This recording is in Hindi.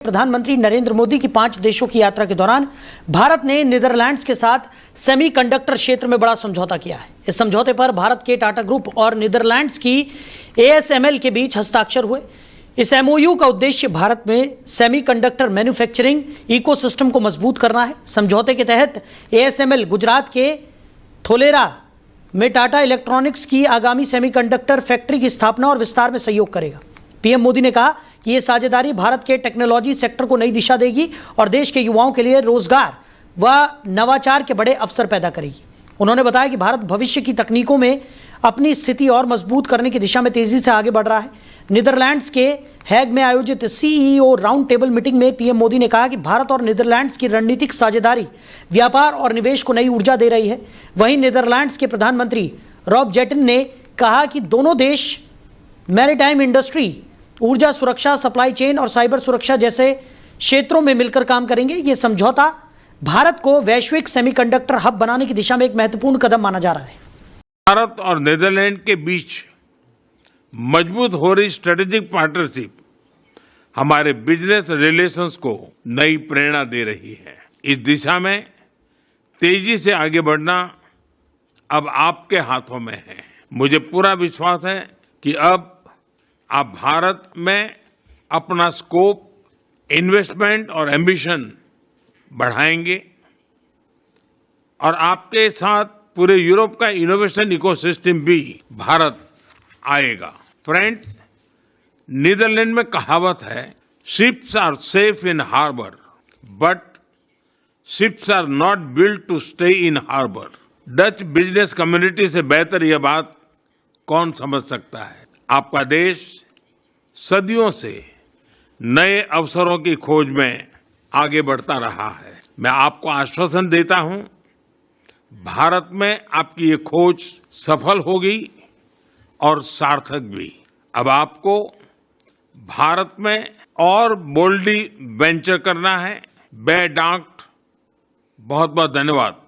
प्रधानमंत्री नरेंद्र मोदी की 5 देशों की यात्रा के दौरान भारत ने नीदरलैंड्स के साथ सेमीकंडक्टर क्षेत्र में बड़ा समझौता किया है। इस समझौते पर भारत के टाटा ग्रुप और नीदरलैंड्स की ASML के बीच हस्ताक्षर हुए। इस MOU का उद्देश्य भारत में सेमीकंडक्टर मैन्युफैक्चरिंग इकोसिस्टम को मजबूत करना है। समझौते के तहत ASML गुजरात के थोलेरा में टाटा इलेक्ट्रॉनिक्स की आगामी सेमीकंडक्टर फैक्ट्री की स्थापना और विस्तार में सहयोग करेगा। पीएम मोदी ने कहा कि यह साझेदारी भारत के टेक्नोलॉजी सेक्टर को नई दिशा देगी और देश के युवाओं के लिए रोजगार व नवाचार के बड़े अवसर पैदा करेगी। उन्होंने बताया कि भारत भविष्य की तकनीकों में अपनी स्थिति और मजबूत करने की दिशा में तेजी से आगे बढ़ रहा है। नीदरलैंड्स के हैग में आयोजित CEO राउंड टेबल मीटिंग में पीएम मोदी ने कहा कि भारत और नीदरलैंड्स की रणनीतिक साझेदारी व्यापार और निवेश को नई ऊर्जा दे रही है। वहीं नीदरलैंड्स के प्रधानमंत्री रॉब जेटन ने कहा कि दोनों देश मैरीटाइम इंडस्ट्री, ऊर्जा सुरक्षा, सप्लाई चेन और साइबर सुरक्षा जैसे क्षेत्रों में मिलकर काम करेंगे। ये समझौता भारत को वैश्विक सेमीकंडक्टर हब बनाने की दिशा में एक महत्वपूर्ण कदम माना जा रहा है। भारत और नीदरलैंड के बीच मजबूत हो रही स्ट्रेटेजिक पार्टनरशिप हमारे बिजनेस रिलेशंस को नई प्रेरणा दे रही है। इस दिशा में तेजी से आगे बढ़ना अब आपके हाथों में है। मुझे पूरा विश्वास है कि अब आप भारत में अपना स्कोप, इन्वेस्टमेंट और एम्बिशन बढ़ाएंगे और आपके साथ पूरे यूरोप का इनोवेशन इकोसिस्टम भी भारत आएगा। फ्रेंड्स, नीदरलैंड में कहावत है, ships are safe in harbour but ships are not built to stay in harbour. Dutch business community से बेहतर यह बात कौन समझ सकता है। आपका देश सदियों से नए अवसरों की खोज में आगे बढ़ता रहा है। मैं आपको आश्वासन देता हूं, भारत में आपकी ये खोज सफल होगी और सार्थक भी। अब आपको भारत में और बोल्डली वेंचर करना है। बेडांट बहुत बहुत धन्यवाद।